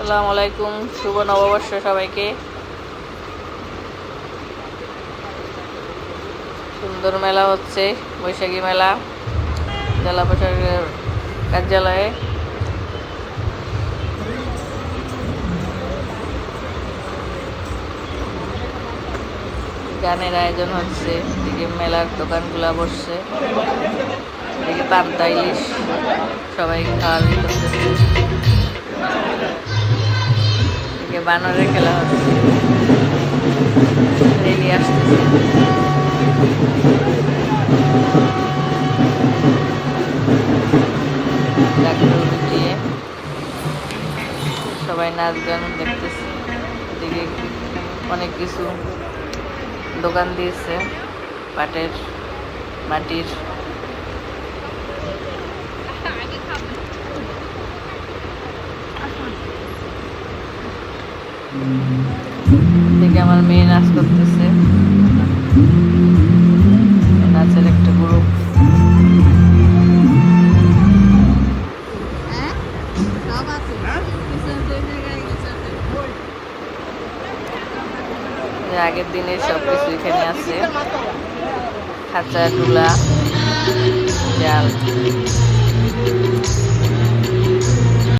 আসসালামু আলাইকুম, শুভ নববর্ষ সবাইকে। সুন্দর মেলা হচ্ছে, বৈশাখী মেলা জেলা প্রশাসকের কার্যালয়ে। গানের আয়োজন হচ্ছে, এদিকে মেলার দোকানগুলা বসছে, এদিকে পান্তা ইলিশ সবাই খাওয়ার করতেছে, এদিকে বানরের খেলা হচ্ছে, রেলি আসতেছে। দিয়ে সবাই নাচ গান দেখতেছে, এদিকে অনেক কিছু দোকান দিয়েছে, পাটের, মাটির। এদিকে আমার মেয়ে নাচ করতেছে, নাচের একটা গ্রুপ। আগের দিনের সবকিছু এখানে আছে, খাঁচা, টুলা, জাল।